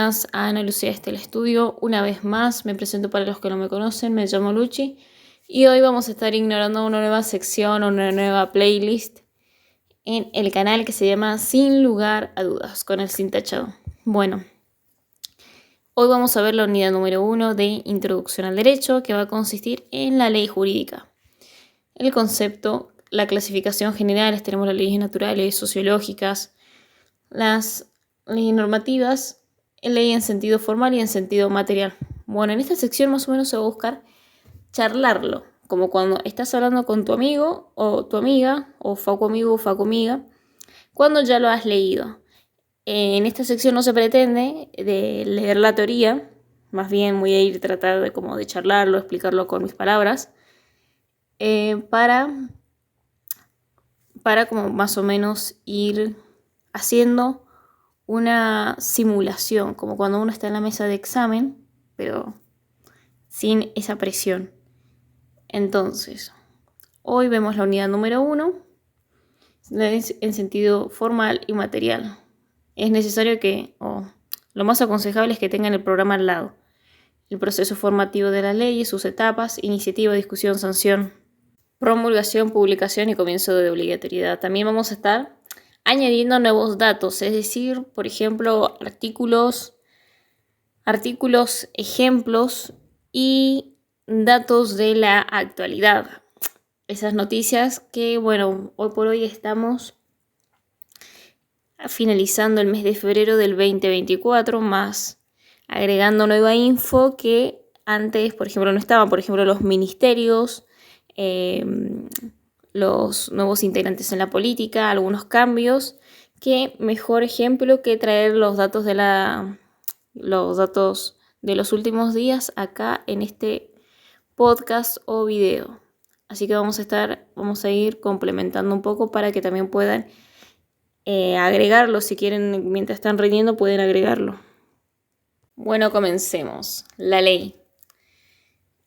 buenas a Ana Lucía Estela Estudio. Una vez más, me presento para los que no me conocen, me llamo Luchi y hoy vamos a estar ignorando una nueva sección, una nueva playlist en el canal que se llama Sin Lugar a Dudas, con el sin tachado. Bueno, hoy vamos a ver la unidad número 1 de Introducción al Derecho, que va a consistir en la ley jurídica. El concepto, la clasificación general, tenemos las leyes naturales, sociológicas, las leyes normativas, ley en sentido formal y en sentido material. Bueno, en esta sección más o menos se va a buscar charlarlo, como cuando estás hablando con tu amigo o tu amiga, o facu amigo o facu amiga, cuando ya lo has leído. En esta sección no se pretende de leer la teoría, más bien voy a ir a tratar de como de charlarlo, explicarlo con mis palabras, para como más o menos ir haciendo una simulación, como cuando uno está en la mesa de examen, pero sin esa presión. Entonces, hoy vemos la unidad número 1 en sentido formal y material. Es necesario lo más aconsejable es que tengan el programa al lado. El proceso formativo de la ley y sus etapas: iniciativa, discusión, sanción, promulgación, publicación y comienzo de obligatoriedad. También vamos a estar añadiendo nuevos datos, es decir, por ejemplo, artículos, ejemplos y datos de la actualidad. Esas noticias que, bueno, hoy por hoy estamos finalizando el mes de febrero del 2024, más agregando nueva info que antes, por ejemplo, no estaban. Por ejemplo, los ministerios, los nuevos integrantes en la política, algunos cambios. Qué mejor ejemplo que traer los datos de los últimos días acá en este podcast o video. Así que vamos a ir complementando un poco para que también puedan agregarlo. Si quieren, mientras están riendo, pueden agregarlo. Bueno, comencemos. La ley.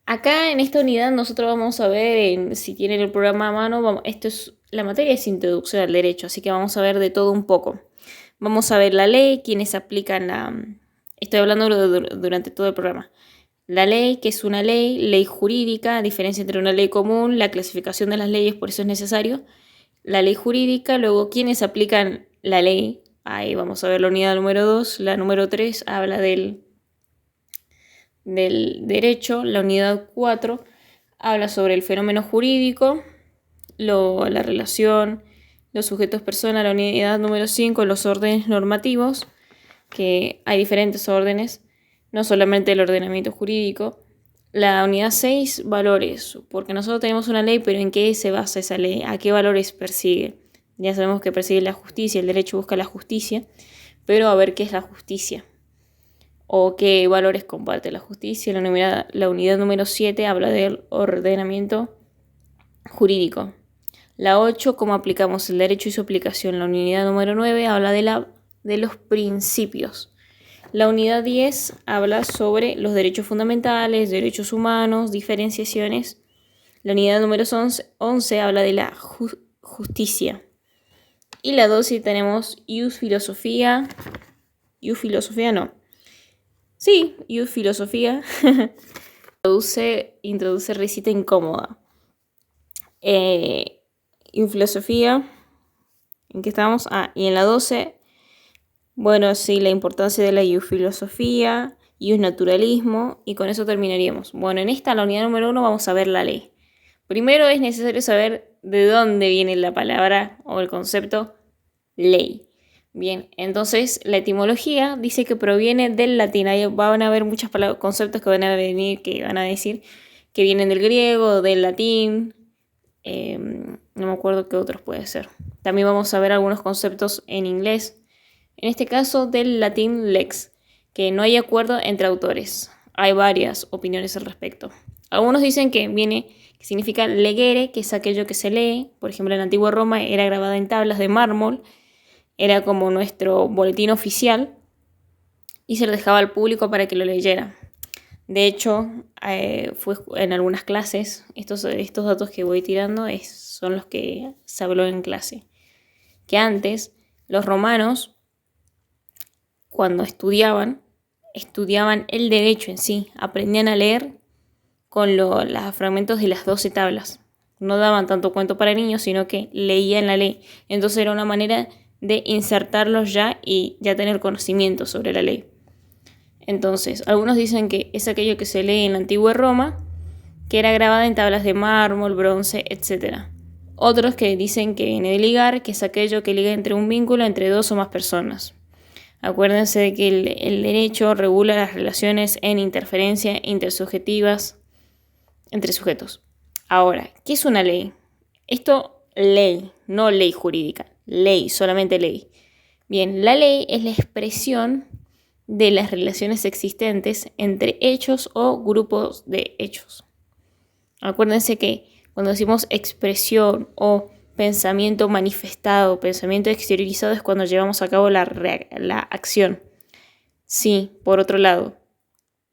Acá en esta unidad nosotros vamos a ver, si tienen el programa a mano, la materia es Introducción al Derecho, así que vamos a ver de todo un poco. Vamos a ver la ley, quienes aplican estoy hablando durante todo el programa. La ley, que es una ley jurídica, diferencia entre una ley común, la clasificación de las leyes, por eso es necesario. La ley jurídica, luego quienes aplican la ley. Ahí vamos a ver la unidad número 2, la número 3 habla del derecho, la unidad 4 habla sobre el fenómeno jurídico, la relación, los sujetos personas, la unidad número 5, los órdenes normativos, que hay diferentes órdenes, no solamente el ordenamiento jurídico. La unidad 6, valores, porque nosotros tenemos una ley, pero ¿en qué se basa esa ley? ¿A qué valores persigue? Ya sabemos que persigue la justicia, el derecho busca la justicia, pero a ver qué es la justicia o qué valores comparte la justicia. La unidad número 7 habla del ordenamiento jurídico. La 8, cómo aplicamos el derecho y su aplicación. La unidad número 9 habla de los principios. La unidad 10 habla sobre los derechos fundamentales, derechos humanos, diferenciaciones. La unidad número 11 habla de la justicia. Y la 12 tenemos Ius Filosofía. Introduce risita incómoda. Ius Filosofía. ¿En qué estamos? Y en la 12, bueno, sí, la importancia de la Ius Filosofía, Ius Naturalismo, y con eso terminaríamos. Bueno, en la unidad número 1, vamos a ver la ley. Primero es necesario saber de dónde viene la palabra o el concepto ley. Bien, entonces la etimología dice que proviene del latín. Ahí van a haber muchos conceptos que van a decir que vienen del griego, del latín, no me acuerdo qué otros puede ser. También vamos a ver algunos conceptos en inglés, en este caso del latín lex, que no hay acuerdo entre autores. Hay varias opiniones al respecto. Algunos dicen que significa legere, que es aquello que se lee. Por ejemplo, en la antigua Roma era grabada en tablas de mármol, era como nuestro boletín oficial y se lo dejaba al público para que lo leyera. De hecho, fue en algunas clases, estos datos que voy tirando son los que se habló en clase. Que antes los romanos, cuando estudiaban, estudiaban el derecho en sí, aprendían a leer con los fragmentos de las 12 tablas. No daban tanto cuento para niños, sino que leían la ley. Entonces era una manera de insertarlos ya y ya tener conocimiento sobre la ley. Entonces, algunos dicen que es aquello que se lee en la antigua Roma, que era grabada en tablas de mármol, bronce, etc. Otros que dicen que viene de ligar, que es aquello que liga entre un vínculo entre dos o más personas. Acuérdense de que el derecho regula las relaciones en interferencia intersubjetivas entre sujetos. Ahora, ¿qué es una ley? Esto, ley, no ley jurídica, ley, solamente ley. Bien, la ley es la expresión de las relaciones existentes entre hechos o grupos de hechos. Acuérdense que cuando decimos expresión o pensamiento manifestado, pensamiento exteriorizado, es cuando llevamos a cabo la acción. Sí, por otro lado,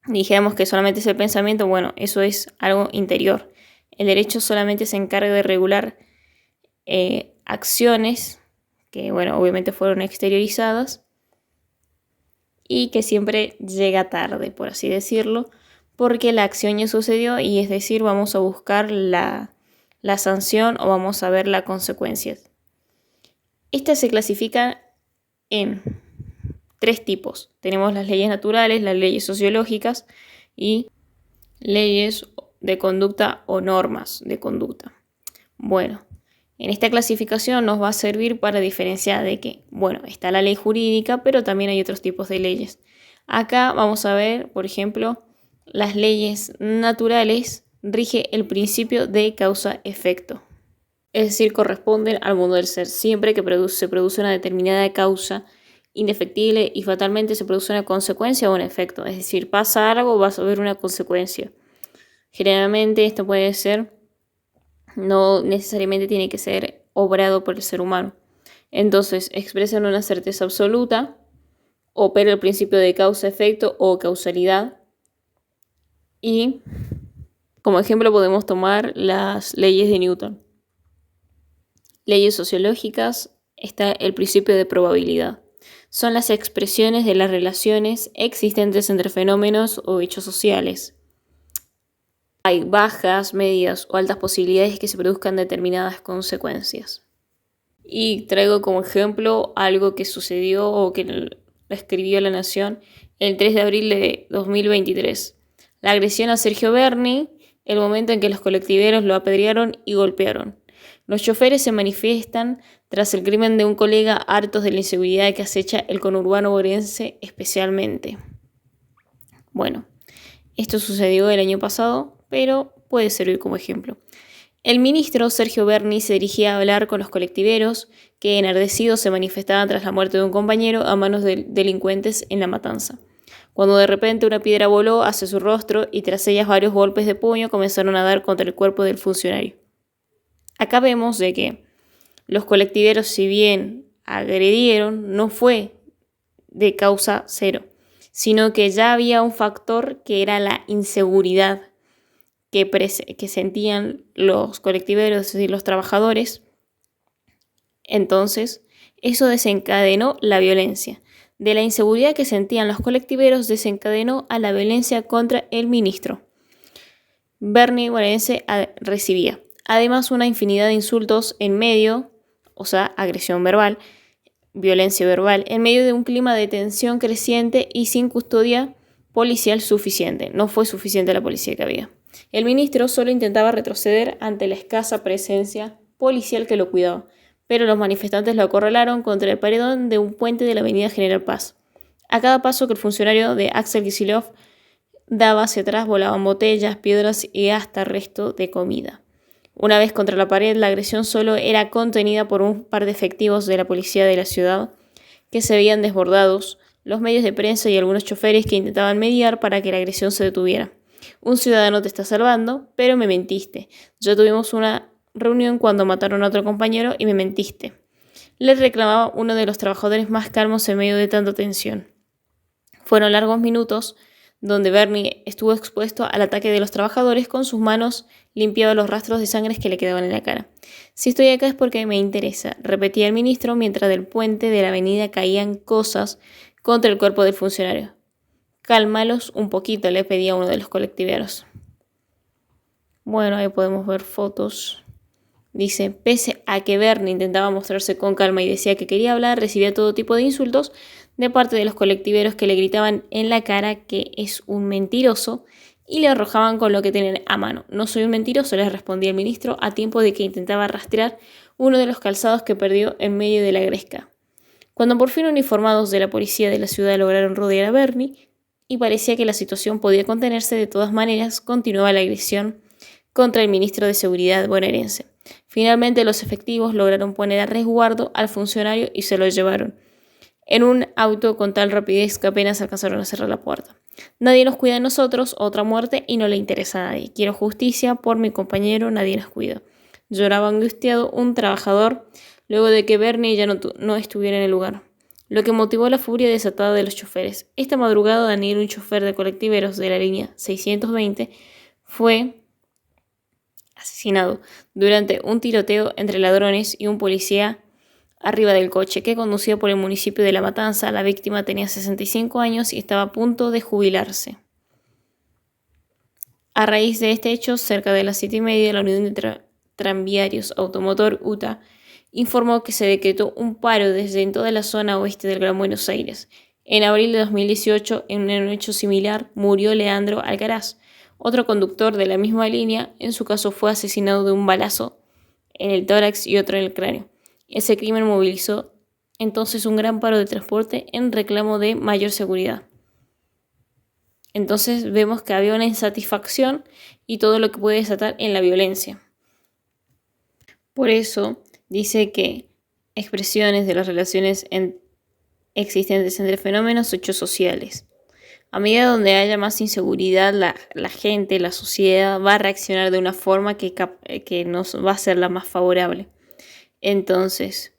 dijéramos que solamente es el pensamiento, bueno, eso es algo interior. El derecho solamente se encarga de regular acciones que, bueno, obviamente fueron exteriorizadas y que siempre llega tarde, por así decirlo, porque la acción ya sucedió y es decir, vamos a buscar la sanción o vamos a ver las consecuencias. Esta se clasifica en 3 tipos. Tenemos las leyes naturales, las leyes sociológicas y leyes de conducta o normas de conducta. Bueno, en esta clasificación nos va a servir para diferenciar de que, bueno, está la ley jurídica, pero también hay otros tipos de leyes. Acá vamos a ver, por ejemplo, las leyes naturales rige el principio de causa-efecto. Es decir, corresponden al mundo del ser. Siempre que se produce una determinada causa indefectible y fatalmente se produce una consecuencia o un efecto. Es decir, pasa algo, vas a ver una consecuencia. Generalmente esto puede ser, no necesariamente tiene que ser obrado por el ser humano. Entonces, expresan una certeza absoluta, opera el principio de causa-efecto o causalidad. Y como ejemplo podemos tomar las leyes de Newton. Leyes sociológicas está el principio de probabilidad. Son las expresiones de las relaciones existentes entre fenómenos o hechos sociales. Hay bajas, medias o altas posibilidades que se produzcan determinadas consecuencias. Y traigo como ejemplo algo que sucedió o que la escribió La Nación el 3 de abril de 2023. La agresión a Sergio Berni, el momento en que los colectiveros lo apedrearon y golpearon. Los choferes se manifiestan tras el crimen de un colega, hartos de la inseguridad que acecha el conurbano bonaerense especialmente. Bueno, esto sucedió el año pasado, pero puede servir como ejemplo. El ministro Sergio Berni se dirigía a hablar con los colectiveros que enardecidos se manifestaban tras la muerte de un compañero a manos de delincuentes en La Matanza, cuando de repente una piedra voló hacia su rostro y tras ellas varios golpes de puño comenzaron a dar contra el cuerpo del funcionario. Acá vemos de que los colectiveros, si bien agredieron, no fue de causa cero, sino que ya había un factor que era la inseguridad que sentían los colectiveros, es decir, los trabajadores. Entonces, eso desencadenó la violencia. De la inseguridad que sentían los colectiveros desencadenó a la violencia contra el ministro. Berni bonaerense recibía además una infinidad de insultos en medio, o sea, agresión verbal, violencia verbal, en medio de un clima de tensión creciente y sin custodia policial suficiente. No fue suficiente la policía que había. El ministro solo intentaba retroceder ante la escasa presencia policial que lo cuidaba, pero los manifestantes lo acorralaron contra el paredón de un puente de la avenida General Paz. A cada paso que el funcionario de Axel Kicillof daba hacia atrás volaban botellas, piedras y hasta resto de comida. Una vez contra la pared, la agresión solo era contenida por un par de efectivos de la policía de la ciudad que se veían desbordados, los medios de prensa y algunos choferes que intentaban mediar para que la agresión se detuviera. Un ciudadano te está salvando, pero me mentiste. Ya tuvimos una reunión cuando mataron a otro compañero y me mentiste. Le reclamaba uno de los trabajadores más calmos en medio de tanta tensión. Fueron largos minutos donde Berni estuvo expuesto al ataque de los trabajadores. Con sus manos limpiaba los rastros de sangre que le quedaban en la cara. Si estoy acá es porque me interesa, repetía el ministro mientras del puente de la avenida caían cosas contra el cuerpo del funcionario. Cálmalos un poquito, le pedía uno de los colectiveros. Bueno, ahí podemos ver fotos. Dice, pese a que Bernie intentaba mostrarse con calma y decía que quería hablar, recibía todo tipo de insultos de parte de los colectiveros que le gritaban en la cara que es un mentiroso y le arrojaban con lo que tenían a mano. No soy un mentiroso, les respondía el ministro a tiempo de que intentaba rastrear uno de los calzados que perdió en medio de la gresca. Cuando por fin uniformados de la policía de la ciudad lograron rodear a Bernie y parecía que la situación podía contenerse, de todas maneras continuaba la agresión contra el ministro de Seguridad bonaerense. Finalmente los efectivos lograron poner a resguardo al funcionario y se lo llevaron en un auto con tal rapidez que apenas alcanzaron a cerrar la puerta. Nadie nos cuida de nosotros, otra muerte y no le interesa a nadie. Quiero justicia por mi compañero, nadie nos cuida. Lloraba angustiado un trabajador luego de que Bernie ya no estuviera en el lugar, lo que motivó la furia desatada de los choferes. Esta madrugada, Daniel, un chofer de colectiveros de la línea 620, fue asesinado durante un tiroteo entre ladrones y un policía arriba del coche que conducía por el municipio de La Matanza. La víctima tenía 65 años y estaba a punto de jubilarse. A raíz de este hecho, cerca de las 7:30, la Unión de Tranviarios Automotor UTA informó que se decretó un paro desde en toda la zona oeste del Gran Buenos Aires. En abril de 2018, en un hecho similar, murió Leandro Alcaraz, otro conductor de la misma línea. En su caso fue asesinado de un balazo en el tórax y otro en el cráneo. Ese crimen movilizó entonces un gran paro de transporte en reclamo de mayor seguridad. Entonces vemos que había una insatisfacción y todo lo que puede desatar en la violencia. Por eso dice que expresiones de las relaciones existentes entre fenómenos o hechos sociales. A medida donde haya más inseguridad, la gente, la sociedad va a reaccionar de una forma que nos va a ser la más favorable. Entonces,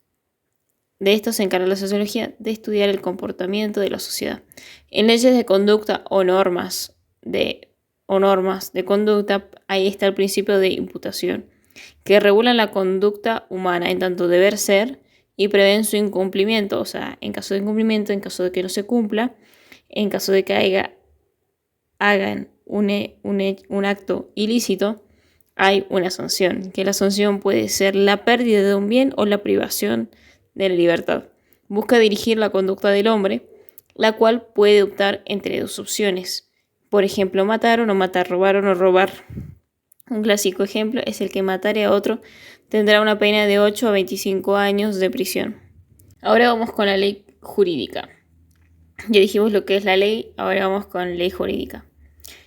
de esto se encarga la sociología, de estudiar el comportamiento de la sociedad. En leyes de conducta o normas de conducta, ahí está el principio de imputación, que regulan la conducta humana en tanto deber ser y prevén su incumplimiento, o sea, en caso de incumplimiento, en caso de que no se cumpla, en caso de que hagan un acto ilícito, hay una sanción, que la sanción puede ser la pérdida de un bien o la privación de la libertad. Busca dirigir la conducta del hombre, la cual puede optar entre dos opciones. Por ejemplo, matar o no matar, robar o no robar. Un clásico ejemplo es el que matare a otro tendrá una pena de 8 a 25 años de prisión. Ahora vamos con la ley jurídica. Ya dijimos lo que es la ley, ahora vamos con ley jurídica,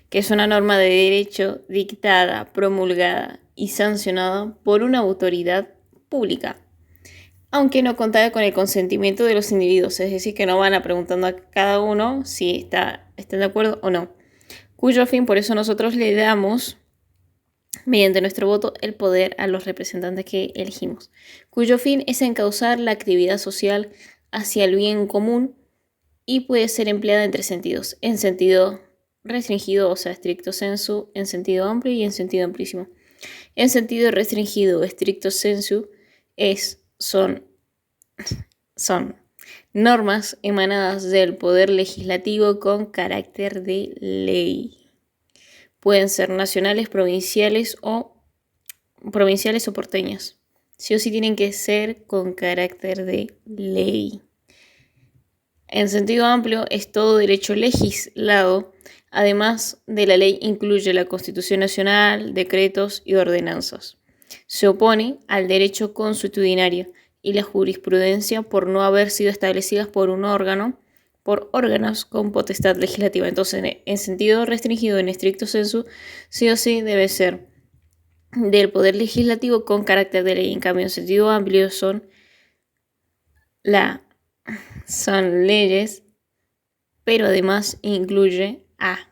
que es una norma de derecho dictada, promulgada y sancionada por una autoridad pública, aunque no contara con el consentimiento de los individuos, es decir, que no van a preguntando a cada uno si están de acuerdo o no, cuyo fin, por eso nosotros le damos, mediante nuestro voto, el poder a los representantes que elegimos, cuyo fin es encauzar la actividad social hacia el bien común y puede ser empleada en tres sentidos: en sentido restringido, o sea, stricto sensu, en sentido amplio y en sentido amplísimo. En sentido restringido, stricto sensu, son normas emanadas del poder legislativo con carácter de ley. Pueden ser nacionales, provinciales o porteñas. Sí o sí tienen que ser con carácter de ley. En sentido amplio es todo derecho legislado. Además de la ley, incluye la Constitución Nacional, decretos y ordenanzas. Se opone al derecho consuetudinario y la jurisprudencia por no haber sido establecidas por órganos con potestad legislativa. Entonces, en sentido restringido, en estricto sensu, sí o sí debe ser del poder legislativo con carácter de ley. En cambio, en sentido amplio son leyes, pero además incluye a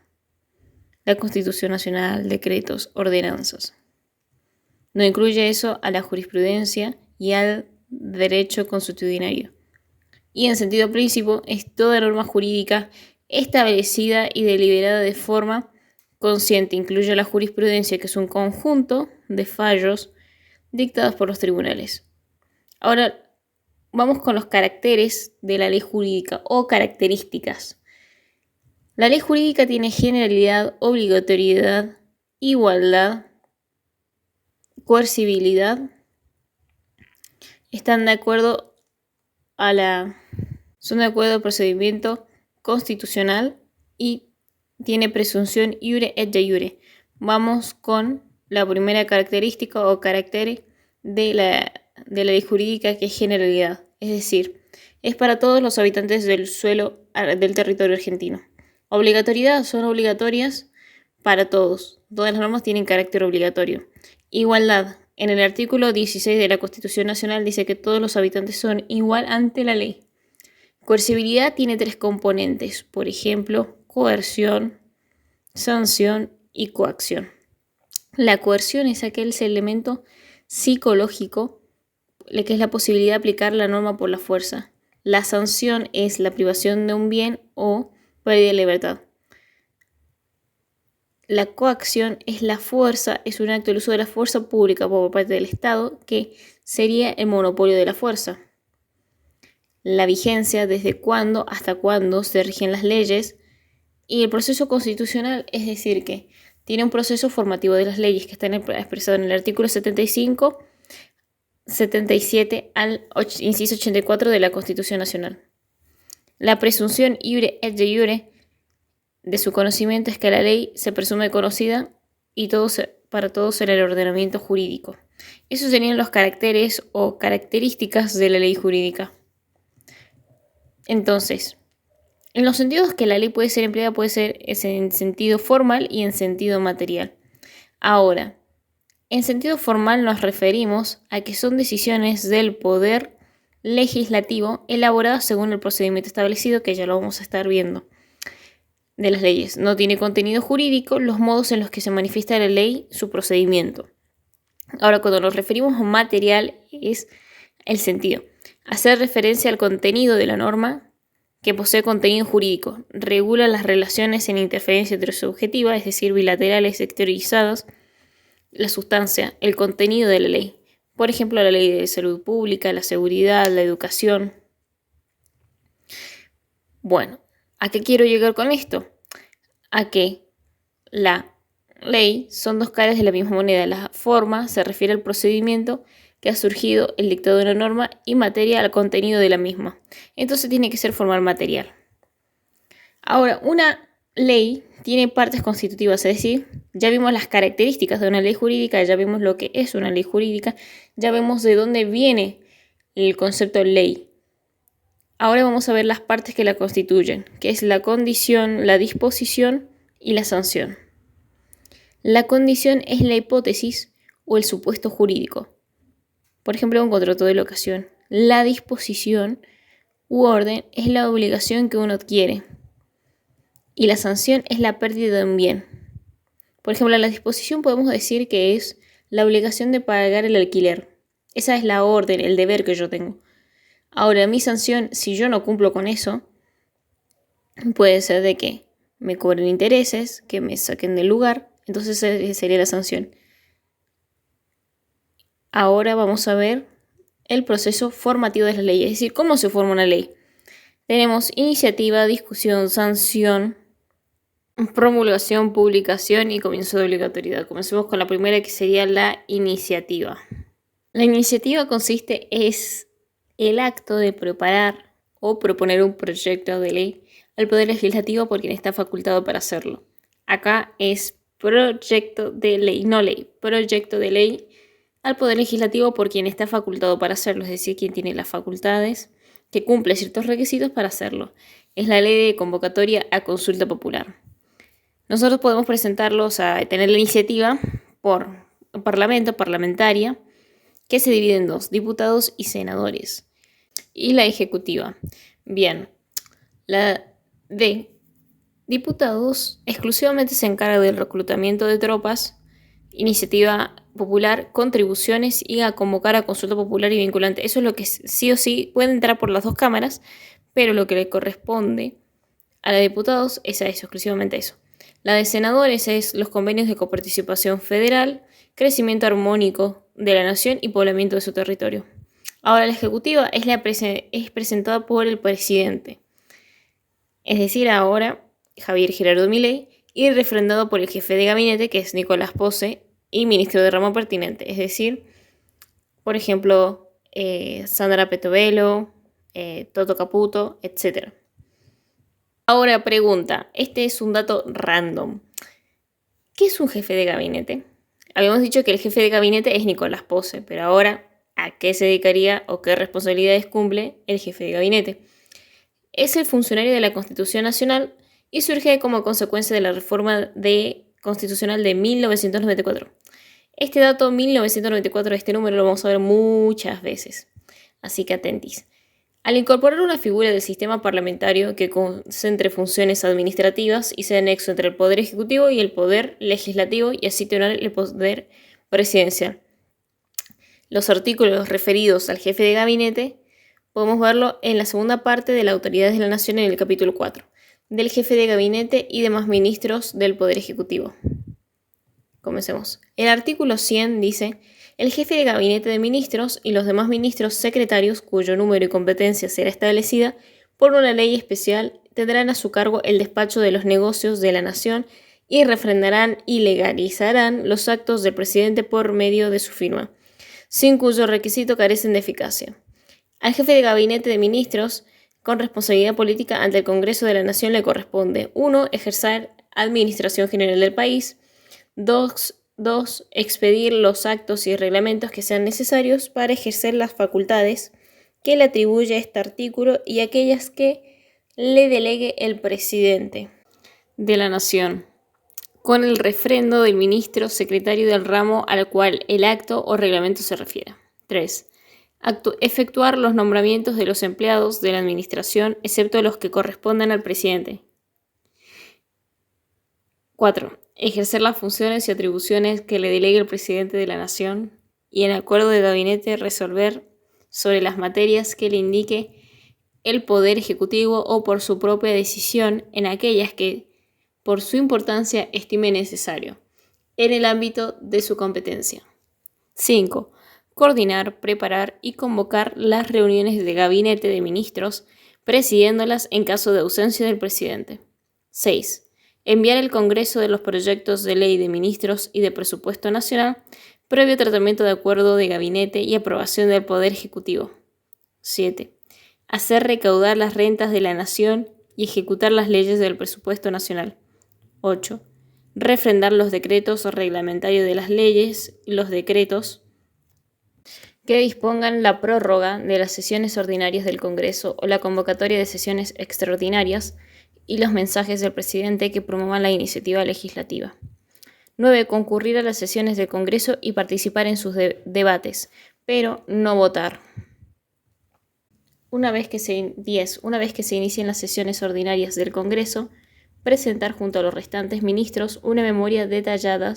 la Constitución Nacional, decretos, ordenanzas. No incluye eso a la jurisprudencia y al derecho consuetudinario. Y en sentido príncipe es toda norma jurídica establecida y deliberada de forma consciente. Incluye la jurisprudencia, que es un conjunto de fallos dictados por los tribunales. Ahora vamos con los caracteres de la ley jurídica o características. La ley jurídica tiene generalidad, obligatoriedad, igualdad, coercibilidad. Son de acuerdo al procedimiento constitucional y tiene presunción iure et de iure. Vamos con la primera característica o carácter de la ley jurídica, que es generalidad, es decir, es para todos los habitantes del territorio argentino. Obligatoriedad, son obligatorias para todos. Todas las normas tienen carácter obligatorio. Igualdad, en el artículo 16 de la Constitución Nacional dice que todos los habitantes son igual ante la ley. Coercibilidad tiene 3 componentes, por ejemplo, coerción, sanción y coacción. La coerción es aquel elemento psicológico, que es la posibilidad de aplicar la norma por la fuerza. La sanción es la privación de un bien o pérdida de libertad. La coacción es la fuerza, es un acto del uso de la fuerza pública por parte del Estado, que sería el monopolio de la fuerza. La vigencia, desde cuándo hasta cuándo se rigen las leyes, y el proceso constitucional, es decir, que tiene un proceso formativo de las leyes que están expresados en el artículo 75, 77 al inciso 84 de la Constitución Nacional. La presunción iure et de iure de su conocimiento es que la ley se presume conocida y para todos en el ordenamiento jurídico. Esos serían los caracteres o características de la ley jurídica. Entonces, en los sentidos que la ley puede ser empleada, puede ser en sentido formal y en sentido material. Ahora, en sentido formal nos referimos a que son decisiones del poder legislativo elaboradas según el procedimiento establecido, que ya lo vamos a estar viendo, de las leyes. No tiene contenido jurídico los modos en los que se manifiesta la ley, su procedimiento. Ahora, cuando nos referimos a material, es el sentido. Hacer referencia al contenido de la norma que posee contenido jurídico. Regula las relaciones en interferencia heterosubjetiva, es decir, bilaterales, exteriorizadas, la sustancia, el contenido de la ley. Por ejemplo, la ley de salud pública, la seguridad, la educación. Bueno, ¿a qué quiero llegar con esto? A que la ley son 2 caras de la misma moneda. La forma se refiere al procedimiento que ha surgido el dictado de una norma y materia al contenido de la misma. Entonces tiene que ser formal material. Ahora, una ley tiene partes constitutivas, es decir, ya vimos las características de una ley jurídica, ya vimos lo que es una ley jurídica, ya vemos de dónde viene el concepto de ley. Ahora vamos a ver las partes que la constituyen, que es la condición, la disposición y la sanción. La condición es la hipótesis o el supuesto jurídico. Por ejemplo, un contrato de locación. La disposición u orden es la obligación que uno adquiere. Y la sanción es la pérdida de un bien. Por ejemplo, la disposición podemos decir que es la obligación de pagar el alquiler. Esa es la orden, el deber que yo tengo. Ahora, mi sanción, si yo no cumplo con eso, puede ser de que me cobren intereses, que me saquen del lugar. Entonces sería la sanción. Ahora vamos a ver el proceso formativo de las leyes, es decir, cómo se forma una ley. Tenemos iniciativa, discusión, sanción, promulgación, publicación y comienzo de obligatoriedad. Comencemos con la primera, que sería la iniciativa. La iniciativa es el acto de preparar o proponer un proyecto de ley al Poder Legislativo por quien está facultado para hacerlo. Acá es proyecto de ley, no ley, proyecto de ley al Poder Legislativo por quien está facultado para hacerlo, es decir, quien tiene las facultades, que cumple ciertos requisitos para hacerlo. Es la ley de convocatoria a consulta popular. Nosotros podemos presentarlos a tener la iniciativa por parlamento, parlamentaria, que se divide en 2, diputados y senadores. Y la ejecutiva. Bien, la de diputados exclusivamente se encarga del reclutamiento de tropas, iniciativa popular, contribuciones y a convocar a consulta popular y vinculante. Eso es lo que sí o sí puede entrar por las 2 cámaras, pero lo que le corresponde a la de diputados es a eso, exclusivamente a eso. La de senadores es los convenios de coparticipación federal, crecimiento armónico de la nación y poblamiento de su territorio. Ahora, la ejecutiva es presentada por el presidente. Es decir, ahora Javier Gerardo Milei, y refrendado por el jefe de gabinete, que es Nicolás Posse, y ministro de ramo pertinente, es decir, por ejemplo, Sandra Petovelo, Toto Caputo, etc. Ahora pregunta, este es un dato random. ¿Qué es un jefe de gabinete? Habíamos dicho que el jefe de gabinete es Nicolás Posse, pero ahora, ¿a qué se dedicaría o qué responsabilidades cumple el jefe de gabinete? Es el funcionario de la Constitución Nacional y surge como consecuencia de la reforma constitucional de 1994. Este dato, 1994, este número lo vamos a ver muchas veces, así que atentis. Al incorporar una figura del sistema parlamentario que concentre funciones administrativas y sea nexo entre el Poder Ejecutivo y el Poder Legislativo y así tener el Poder Presidencial. Los artículos referidos al jefe de gabinete podemos verlo en la segunda parte de las autoridades de la Nación en el capítulo 4, del jefe de gabinete y demás ministros del Poder Ejecutivo. Comencemos. El artículo 100 dice: el jefe de gabinete de ministros y los demás ministros secretarios, cuyo número y competencia será establecida por una ley especial, tendrán a su cargo el despacho de los negocios de la nación y refrendarán y legalizarán los actos del presidente por medio de su firma, sin cuyo requisito carecen de eficacia. Al jefe de gabinete de ministros con responsabilidad política ante el Congreso de la Nación le corresponde: 1. Ejercer administración general del país. 2. Expedir los actos y reglamentos que sean necesarios para ejercer las facultades que le atribuye este artículo y aquellas que le delegue el presidente de la Nación, con el refrendo del ministro secretario del ramo al cual el acto o reglamento se refiera. 3. Efectuar los nombramientos de los empleados de la administración, excepto los que correspondan al presidente. 4. Ejercer las funciones y atribuciones que le delegue el presidente de la Nación y en acuerdo de gabinete resolver sobre las materias que le indique el Poder Ejecutivo o por su propia decisión en aquellas que por su importancia estime necesario, en el ámbito de su competencia. 5. Coordinar, preparar y convocar las reuniones de gabinete de ministros, presidiéndolas en caso de ausencia del presidente. 6. Enviar al Congreso de los proyectos de ley de ministros y de presupuesto nacional, previo tratamiento de acuerdo de gabinete y aprobación del Poder Ejecutivo. 7. Hacer recaudar las rentas de la nación y ejecutar las leyes del presupuesto nacional. 8. Refrendar los decretos o reglamentarios de las leyes y los decretos que dispongan la prórroga de las sesiones ordinarias del Congreso o la convocatoria de sesiones extraordinarias y los mensajes del presidente que promuevan la iniciativa legislativa. 9. Concurrir a las sesiones del Congreso y participar en sus debates, pero no votar. 10. Una vez que se inicien las sesiones ordinarias del Congreso, presentar junto a los restantes ministros una memoria detallada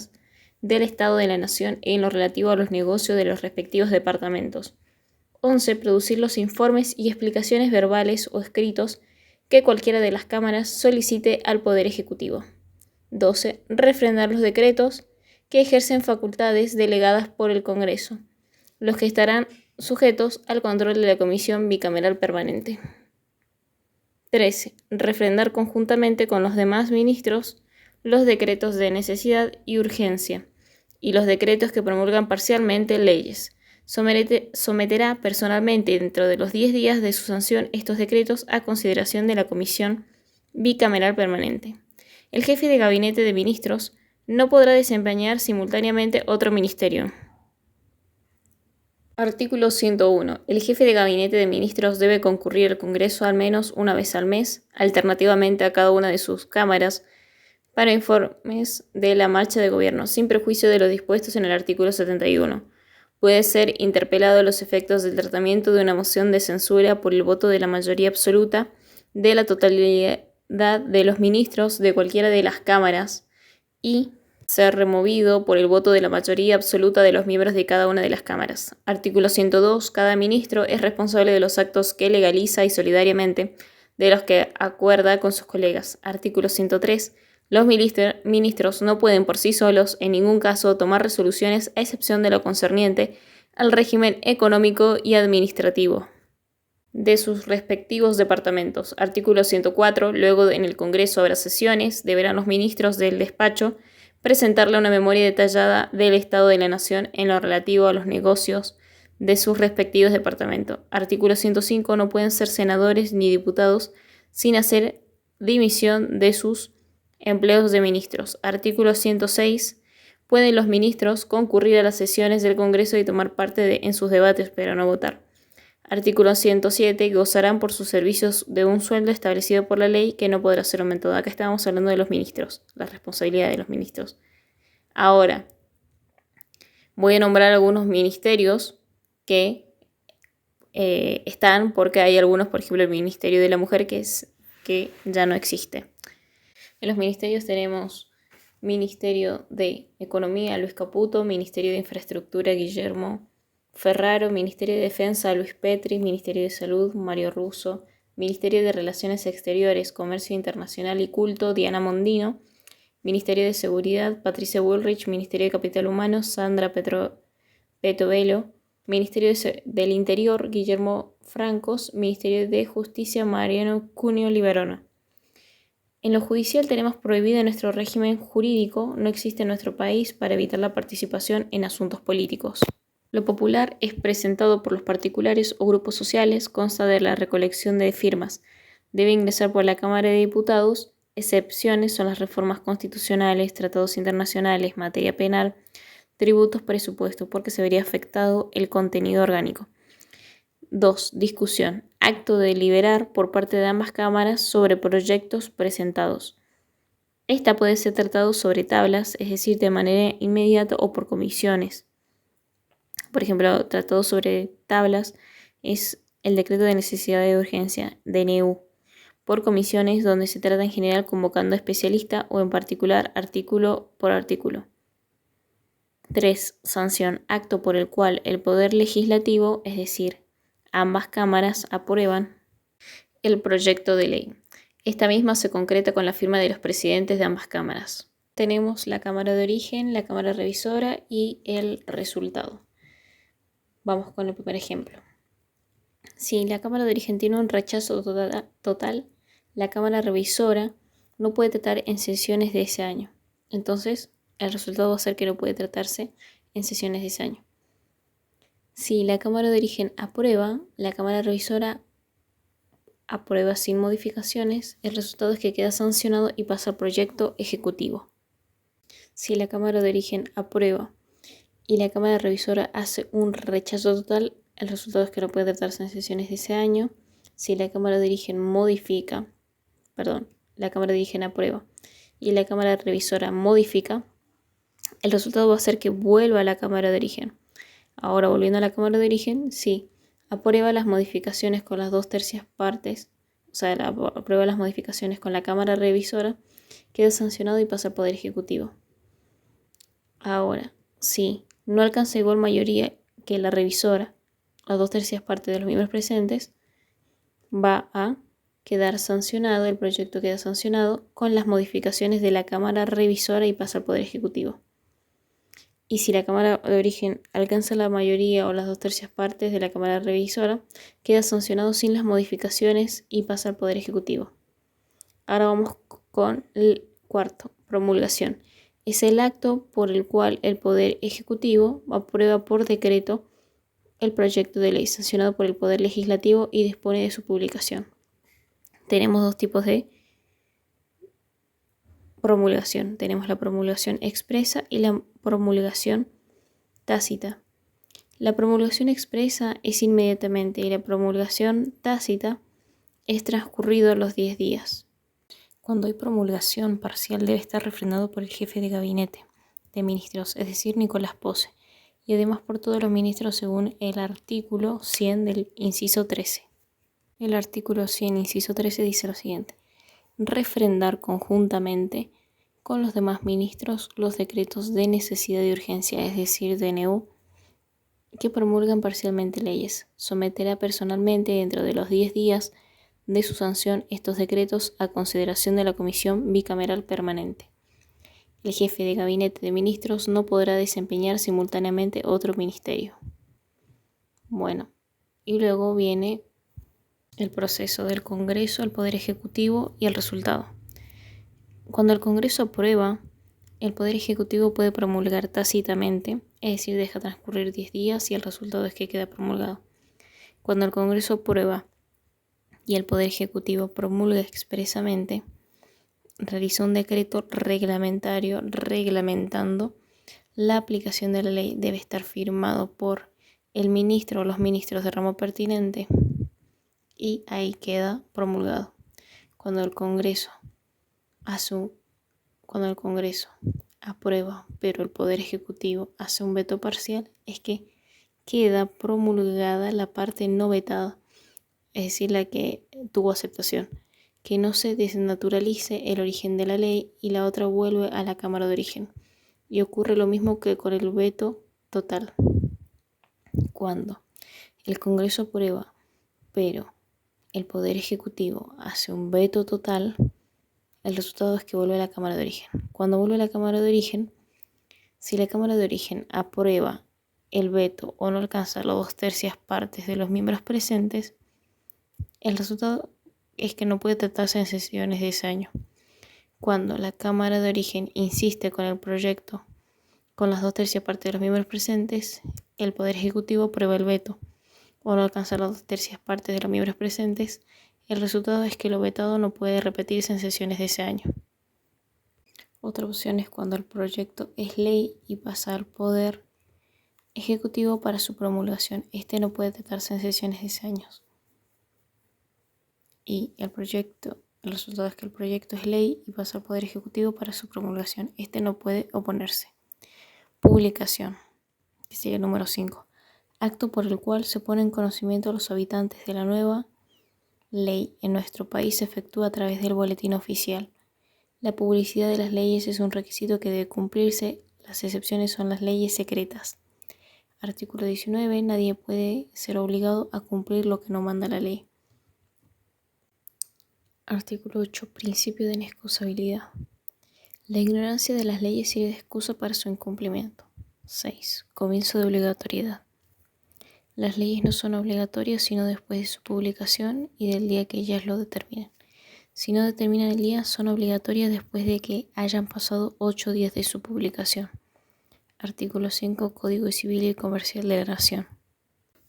del Estado de la Nación en lo relativo a los negocios de los respectivos departamentos. 11. Producir los informes y explicaciones verbales o escritos que cualquiera de las cámaras solicite al Poder Ejecutivo. 12. Refrendar los decretos que ejercen facultades delegadas por el Congreso, los que estarán sujetos al control de la Comisión Bicameral Permanente. 13. Refrendar conjuntamente con los demás ministros los decretos de necesidad y urgencia y los decretos que promulgan parcialmente leyes. Someterá personalmente dentro de los 10 días de su sanción estos decretos a consideración de la Comisión Bicameral Permanente. El jefe de gabinete de ministros no podrá desempeñar simultáneamente otro ministerio. Artículo 101. El jefe de gabinete de ministros debe concurrir al Congreso al menos una vez al mes, alternativamente a cada una de sus cámaras, para informes de la marcha de gobierno, sin perjuicio de lo dispuesto en el artículo 71. Puede ser interpelado a los efectos del tratamiento de una moción de censura por el voto de la mayoría absoluta de la totalidad de los ministros de cualquiera de las cámaras y ser removido por el voto de la mayoría absoluta de los miembros de cada una de las cámaras. Artículo 102. Cada ministro es responsable de los actos que legaliza y solidariamente de los que acuerda con sus colegas. Artículo 103. Los ministros no pueden por sí solos, en ningún caso, tomar resoluciones a excepción de lo concerniente al régimen económico y administrativo. de sus respectivos departamentos. Artículo 104. Luego en el Congreso habrá sesiones. Deberán los ministros del despacho presentarle una memoria detallada del estado de la nación en lo relativo a los negocios de sus respectivos departamentos. Artículo 105. No pueden ser senadores ni diputados sin hacer dimisión de sus empleos de ministros. Artículo 106. Pueden los ministros concurrir a las sesiones del Congreso y tomar parte en sus debates, pero no votar. Artículo 107. Gozarán por sus servicios de un sueldo establecido por la ley que no podrá ser aumentado. Acá estábamos hablando de los ministros, la responsabilidad de los ministros. Ahora, voy a nombrar algunos ministerios que están, porque hay algunos, por ejemplo, el Ministerio de la Mujer, que ya no existe. En los ministerios tenemos Ministerio de Economía, Luis Caputo; Ministerio de Infraestructura, Guillermo Ferraro; Ministerio de Defensa, Luis Petri; Ministerio de Salud, Mario Russo; Ministerio de Relaciones Exteriores, Comercio Internacional y Culto, Diana Mondino; Ministerio de Seguridad, Patricia Bullrich; Ministerio de Capital Humano, Sandra Petovelo; Ministerio del Interior, Guillermo Francos; Ministerio de Justicia, Mariano Cunio Liberona. En lo judicial tenemos prohibido en nuestro régimen jurídico, no existe en nuestro país, para evitar la participación en asuntos políticos. Lo popular es presentado por los particulares o grupos sociales, consta de la recolección de firmas. Debe ingresar por la Cámara de Diputados. Excepciones son las reformas constitucionales, tratados internacionales, materia penal, tributos, presupuestos, porque se vería afectado el contenido orgánico. 2. Discusión. Acto de deliberar por parte de ambas cámaras sobre proyectos presentados. Esta puede ser tratado sobre tablas, es decir, de manera inmediata o por comisiones. Por ejemplo, tratado sobre tablas es el decreto de necesidad de urgencia, DNU. Por comisiones, donde se trata en general convocando a especialista o en particular artículo por artículo. 3. Sanción. Acto por el cual el Poder Legislativo, es decir, ambas cámaras, aprueban el proyecto de ley. Esta misma se concreta con la firma de los presidentes de ambas cámaras. Tenemos la Cámara de Origen, la Cámara Revisora y el resultado. Vamos con el primer ejemplo. Si la Cámara de Origen tiene un rechazo total, la Cámara Revisora no puede tratar en sesiones de ese año. Entonces, el resultado va a ser que no puede tratarse en sesiones de ese año. Si la Cámara de Origen aprueba, la Cámara Revisora aprueba sin modificaciones, el resultado es que queda sancionado y pasa al proyecto ejecutivo. Si la Cámara de Origen aprueba y la Cámara Revisora hace un rechazo total, el resultado es que no puede tratarse en sesiones de ese año. Si la Cámara de Origen la Cámara de Origen aprueba y la Cámara Revisora modifica, el resultado va a ser que vuelva a la Cámara de Origen. Ahora, volviendo a la Cámara de Origen, sí, aprueba las modificaciones con las 2/3 partes, aprueba las modificaciones con la Cámara Revisora, queda sancionado y pasa al Poder Ejecutivo. Ahora, sí, no alcanza igual mayoría que la revisora, las 2/3 partes de los miembros presentes, va a quedar sancionado, el proyecto queda sancionado con las modificaciones de la Cámara Revisora y pasa al Poder Ejecutivo. Y si la Cámara de Origen alcanza la mayoría o las 2/3 partes de la Cámara Revisora, queda sancionado sin las modificaciones y pasa al Poder Ejecutivo. Ahora vamos con el cuarto, promulgación. Es el acto por el cual el Poder Ejecutivo aprueba por decreto el proyecto de ley sancionado por el Poder Legislativo y dispone de su publicación. Tenemos dos tipos de promulgación. Tenemos la promulgación expresa y la promulgación tácita. La promulgación expresa es inmediatamente y la promulgación tácita es transcurrido los 10 días. Cuando hay promulgación parcial debe estar refrendado por el jefe de gabinete de ministros, es decir, Nicolás Posse, y además por todos los ministros según el artículo 100 del inciso 13. El artículo 100, inciso 13 dice lo siguiente: refrendar conjuntamente con los demás ministros los decretos de necesidad y urgencia, es decir, DNU, que promulgan parcialmente leyes. Someterá personalmente dentro de los 10 días de su sanción estos decretos a consideración de la Comisión Bicameral Permanente. El jefe de gabinete de ministros no podrá desempeñar simultáneamente otro ministerio. Bueno, y luego viene el proceso del Congreso al Poder Ejecutivo y el resultado. Cuando el Congreso aprueba, el Poder Ejecutivo puede promulgar tácitamente, es decir, deja transcurrir 10 días y el resultado es que queda promulgado. Cuando el Congreso aprueba y el Poder Ejecutivo promulga expresamente, realiza un decreto reglamentario reglamentando la aplicación de la ley. Debe estar firmado por el ministro o los ministros de ramo pertinente y ahí queda promulgado. Cuando el Congreso aprueba, pero el Poder Ejecutivo hace un veto parcial, es que queda promulgada la parte no vetada, es decir, la que tuvo aceptación, que no se desnaturalice el origen de la ley y la otra vuelve a la Cámara de origen. Y ocurre lo mismo que con el veto total. Cuando el Congreso aprueba, pero el Poder Ejecutivo hace un veto total, el resultado es que vuelve a la Cámara de origen. Cuando vuelve a la Cámara de origen, si la Cámara de origen aprueba el veto o no alcanza las 2/3 partes de los miembros presentes, el resultado es que no puede tratarse en sesiones de ese año. Cuando la Cámara de origen insiste con el proyecto con las 2/3 partes de los miembros presentes, el Poder Ejecutivo aprueba el veto o no alcanza las 2/3 partes de los miembros presentes, el resultado es que lo vetado no puede repetirse en sesiones de ese año. Otra opción es cuando el proyecto es ley y pasa al Poder Ejecutivo para su promulgación. Este no puede tratarse en sesiones de ese año. Y el resultado es que el proyecto es ley y pasa al Poder Ejecutivo para su promulgación. Este no puede oponerse. Publicación, que sigue el número 5. Acto por el cual se pone en conocimiento a los habitantes de la nueva ley en nuestro país se efectúa a través del boletín oficial. La publicidad de las leyes es un requisito que debe cumplirse. Las excepciones son las leyes secretas. Artículo 19. Nadie puede ser obligado a cumplir lo que no manda la ley. Artículo 8. Principio de inexcusabilidad. La ignorancia de las leyes sirve de excusa para su incumplimiento. 6. Comienzo de obligatoriedad. Las leyes no son obligatorias sino después de su publicación y del día que ellas lo determinen. Si no determinan el día, son obligatorias después de que hayan pasado 8 días de su publicación. Artículo 5. Código Civil y Comercial de la Nación.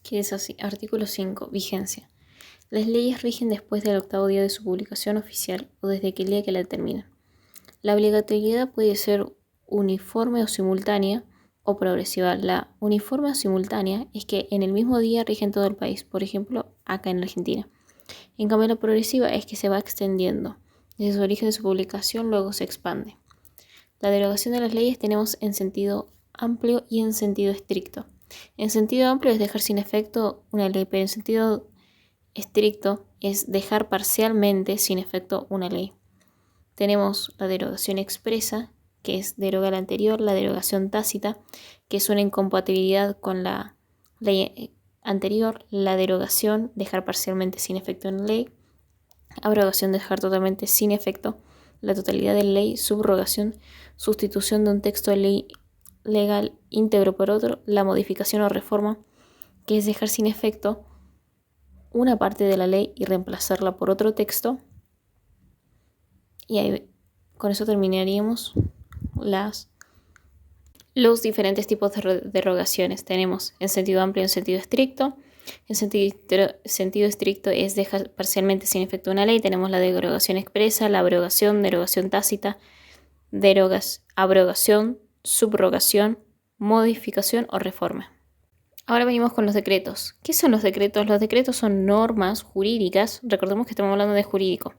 Que es así. Artículo 5. Vigencia. Las leyes rigen después del 8º día de su publicación oficial o desde aquel día que la determinan. La obligatoriedad puede ser uniforme o simultánea o progresiva. La uniforme o simultánea es que en el mismo día rige en todo el país, por ejemplo, acá en Argentina. En cambio, la progresiva es que se va extendiendo. Desde su origen de su publicación luego se expande. La derogación de las leyes tenemos en sentido amplio y en sentido estricto. En sentido amplio es dejar sin efecto una ley, pero en sentido estricto es dejar parcialmente sin efecto una ley. Tenemos la derogación expresa, que es derogar la anterior, la derogación tácita, que es una incompatibilidad con la ley anterior, la derogación, dejar parcialmente sin efecto una ley, abrogación, dejar totalmente sin efecto la totalidad de la ley, subrogación, sustitución de un texto de ley legal íntegro por otro, la modificación o reforma, que es dejar sin efecto una parte de la ley y reemplazarla por otro texto. Y ahí, con eso terminaríamos los diferentes tipos de derogaciones. Tenemos en sentido amplio y en sentido estricto. En sentido estricto es dejar parcialmente sin efecto una ley. Tenemos la derogación expresa, la abrogación, derogación tácita, abrogación, subrogación, modificación o reforma. Ahora venimos con los decretos. ¿Qué son los decretos? Los decretos son normas jurídicas. Recordemos que estamos hablando de jurídico.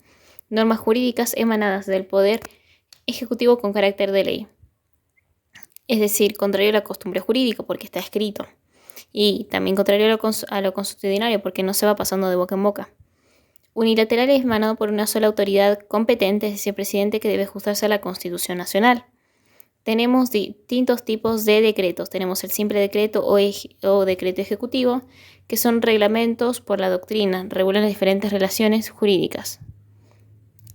Normas jurídicas emanadas del Poder Ejecutivo con carácter de ley. Es decir, contrario a la costumbre jurídica porque está escrito. Y también contrario a lo consuetudinario porque no se va pasando de boca en boca. Unilateral es emanado por una sola autoridad competente, es decir, el presidente, que debe ajustarse a la Constitución Nacional. Tenemos distintos tipos de decretos. Tenemos el simple decreto o decreto ejecutivo, que son reglamentos por la doctrina, regulan las diferentes relaciones jurídicas.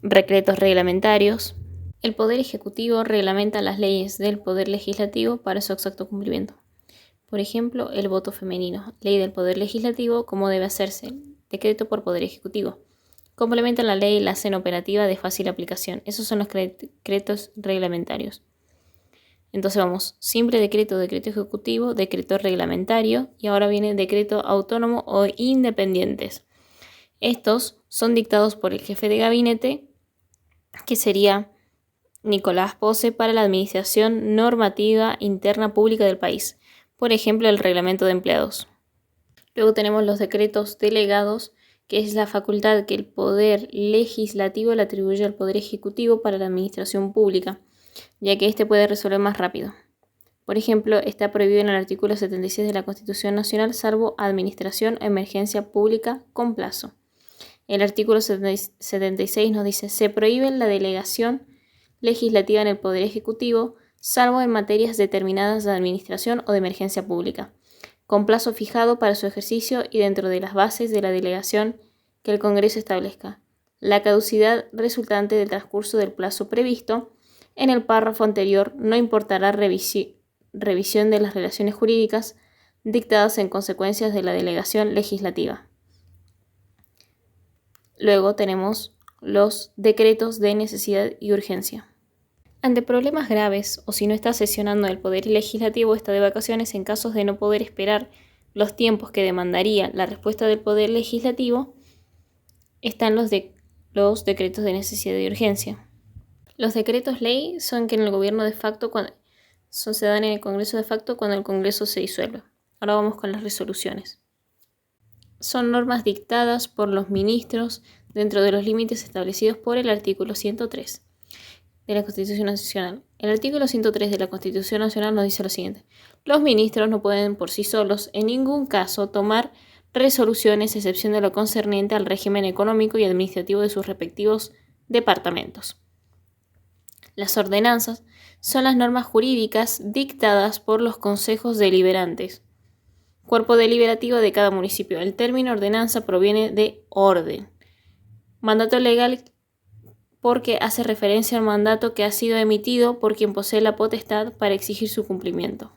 Decretos reglamentarios. El Poder Ejecutivo reglamenta las leyes del Poder Legislativo para su exacto cumplimiento. Por ejemplo, el voto femenino. Ley del Poder Legislativo, cómo debe hacerse decreto por poder ejecutivo. Complementan la ley y la hacen operativa de fácil aplicación. Esos son los decretos reglamentarios. Entonces vamos, simple decreto, decreto ejecutivo, decreto reglamentario y ahora viene decreto autónomo o independientes. Estos son dictados por el jefe de gabinete, que sería Nicolás Posse, para la administración normativa interna pública del país. Por ejemplo, el reglamento de empleados. Luego tenemos los decretos delegados, que es la facultad que el poder legislativo le atribuye al poder ejecutivo para la administración pública, ya que éste puede resolver más rápido. Por ejemplo, está prohibido en el artículo 76 de la Constitución Nacional, salvo administración o emergencia pública con plazo. El artículo 76 nos dice: se prohíbe la delegación legislativa en el Poder Ejecutivo, salvo en materias determinadas de administración o de emergencia pública, con plazo fijado para su ejercicio y dentro de las bases de la delegación que el Congreso establezca. La caducidad resultante del transcurso del plazo previsto en el párrafo anterior no importará revisión de las relaciones jurídicas dictadas en consecuencia de la delegación legislativa. Luego tenemos los decretos de necesidad y urgencia. Ante problemas graves o si no está sesionando el Poder Legislativo, está de vacaciones, en casos de no poder esperar los tiempos que demandaría la respuesta del Poder Legislativo, están los decretos de necesidad y urgencia. Los decretos ley son que en el gobierno de facto se dan en el Congreso de facto cuando el Congreso se disuelve. Ahora vamos con las resoluciones. Son normas dictadas por los ministros dentro de los límites establecidos por el artículo 103 de la Constitución Nacional. El artículo 103 de la Constitución Nacional nos dice lo siguiente: los ministros no pueden por sí solos en ningún caso tomar resoluciones, a excepción de lo concerniente al régimen económico y administrativo de sus respectivos departamentos. Las ordenanzas son las normas jurídicas dictadas por los consejos deliberantes, cuerpo deliberativo de cada municipio. El término ordenanza proviene de orden. Mandato legal, porque hace referencia al mandato que ha sido emitido por quien posee la potestad para exigir su cumplimiento.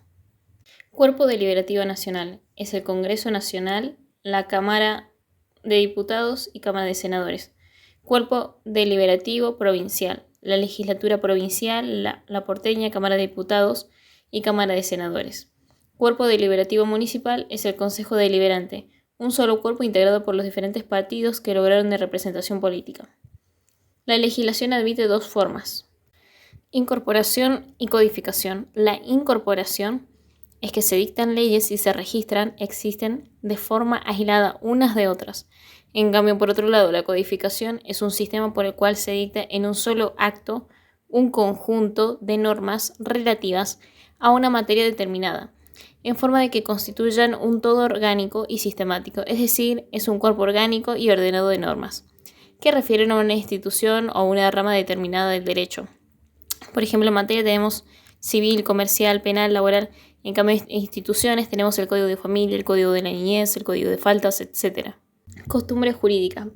Cuerpo deliberativo nacional es el Congreso Nacional, la Cámara de Diputados y Cámara de Senadores. Cuerpo deliberativo provincial, la legislatura provincial, la porteña, Cámara de Diputados y Cámara de Senadores. Cuerpo deliberativo municipal es el Consejo Deliberante, un solo cuerpo integrado por los diferentes partidos que lograron de representación política. La legislación admite dos formas: incorporación y codificación. La incorporación es que se dictan leyes y se registran, existen de forma aislada unas de otras. En cambio, por otro lado, la codificación es un sistema por el cual se dicta en un solo acto un conjunto de normas relativas a una materia determinada, en forma de que constituyan un todo orgánico y sistemático, es decir, es un cuerpo orgánico y ordenado de normas, que refieren a una institución o una rama determinada del derecho. Por ejemplo, en materia tenemos civil, comercial, penal, laboral. En cambio, en instituciones tenemos el Código de Familia, el Código de la Niñez, el Código de Faltas, etc. Costumbre jurídica.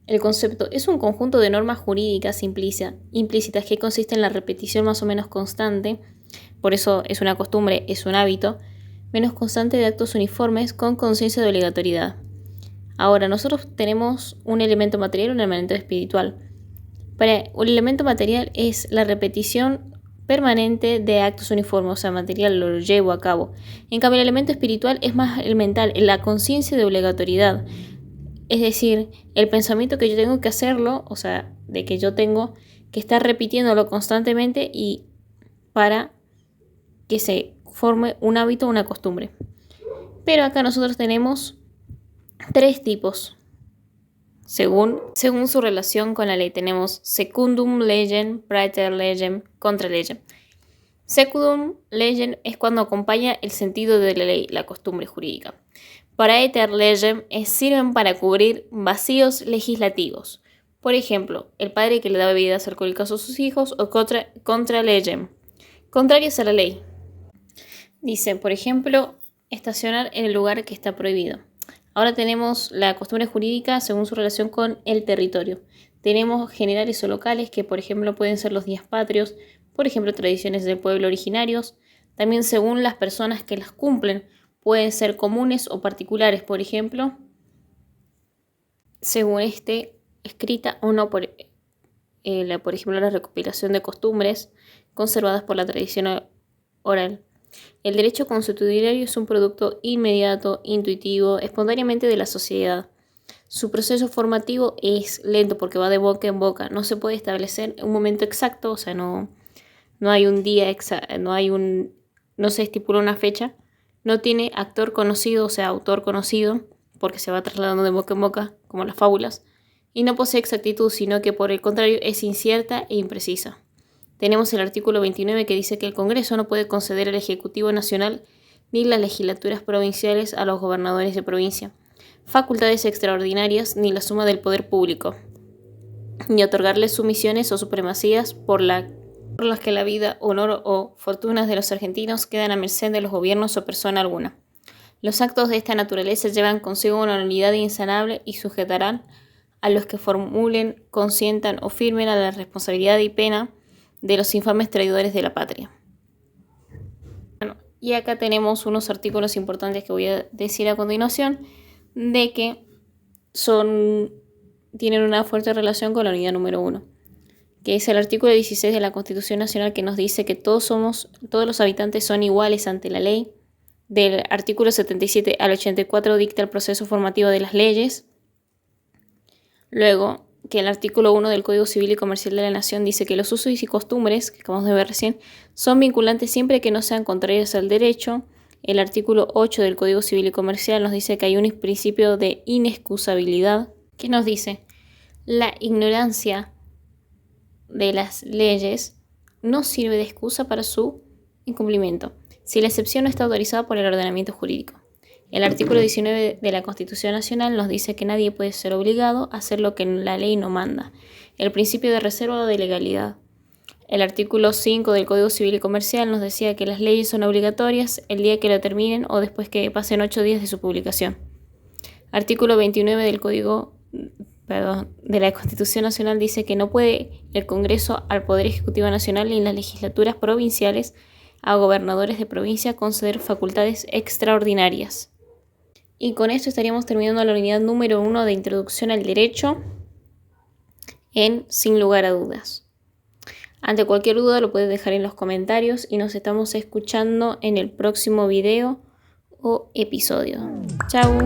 El concepto es un conjunto de normas jurídicas implícitas que consiste en la repetición más o menos constante, por eso es una costumbre, es un hábito, menos constante de actos uniformes con conciencia de obligatoriedad. Ahora, nosotros tenemos un elemento material y un elemento espiritual. Para un elemento material es la repetición permanente de actos uniformes, o sea, material lo llevo a cabo. En cambio, el elemento espiritual es más el mental, la conciencia de obligatoriedad. Es decir, el pensamiento que yo tengo que hacerlo, o sea, de que yo tengo que estar repitiéndolo constantemente y para que se forme un hábito o una costumbre. Pero acá nosotros tenemos tres tipos. Según su relación con la ley, tenemos secundum legem, praeter legem, contra legem. Secundum legem es cuando acompaña el sentido de la ley, la costumbre jurídica. Praeter legem sirven para cubrir vacíos legislativos. Por ejemplo, el padre que le da bebidas alcohólicas a sus hijos, o contra legem, contrarios a la ley. Dice, por ejemplo, estacionar en el lugar que está prohibido. Ahora tenemos la costumbre jurídica según su relación con el territorio. Tenemos generales o locales que, por ejemplo, pueden ser los días patrios, por ejemplo, tradiciones del pueblo originarios. También según las personas que las cumplen, pueden ser comunes o particulares, por ejemplo, según esté escrita o no por ejemplo, la recopilación de costumbres conservadas por la tradición oral. El derecho consuetudinario es un producto inmediato, intuitivo, espontáneamente de la sociedad. Su proceso formativo es lento porque va de boca en boca. No se puede establecer un momento exacto, o sea, no hay un día exacto, no se estipula una fecha. No tiene actor conocido, o sea, autor conocido, porque se va trasladando de boca en boca, como las fábulas. Y no posee exactitud, sino que por el contrario es incierta e imprecisa. Tenemos el artículo 29 que dice que el Congreso no puede conceder al Ejecutivo Nacional ni las legislaturas provinciales a los gobernadores de provincia facultades extraordinarias ni la suma del poder público, ni otorgarles sumisiones o supremacías por las que la vida, honor o fortunas de los argentinos quedan a merced de los gobiernos o persona alguna. Los actos de esta naturaleza llevan consigo una nulidad insanable y sujetarán a los que formulen, consientan o firmen a la responsabilidad y pena de los infames traidores de la patria. Bueno, y acá tenemos unos artículos importantes que voy a decir a continuación, de que tienen una fuerte relación con la unidad número 1, que es el artículo 16 de la Constitución Nacional, que nos dice que todos los habitantes son iguales ante la ley. Del artículo 77 al 84 dicta el proceso formativo de las leyes. Luego, que el artículo 1 del Código Civil y Comercial de la Nación dice que los usos y costumbres, que acabamos de ver recién, son vinculantes siempre que no sean contrarios al derecho. El artículo 8 del Código Civil y Comercial nos dice que hay un principio de inexcusabilidad, que nos dice la ignorancia de las leyes no sirve de excusa para su incumplimiento, si la excepción no está autorizada por el ordenamiento jurídico. El artículo 19 de la Constitución Nacional nos dice que nadie puede ser obligado a hacer lo que la ley no manda. El principio de reserva o de legalidad. El artículo 5 del Código Civil y Comercial nos decía que las leyes son obligatorias el día que lo terminen o después que pasen 8 días de su publicación. Artículo 29 de la Constitución Nacional dice que no puede el Congreso al Poder Ejecutivo Nacional ni las legislaturas provinciales a gobernadores de provincia conceder facultades extraordinarias. Y con esto estaríamos terminando la unidad número 1 de Introducción al Derecho en Sin lugar a dudas. Ante cualquier duda lo puedes dejar en los comentarios y nos estamos escuchando en el próximo video o episodio. Chao.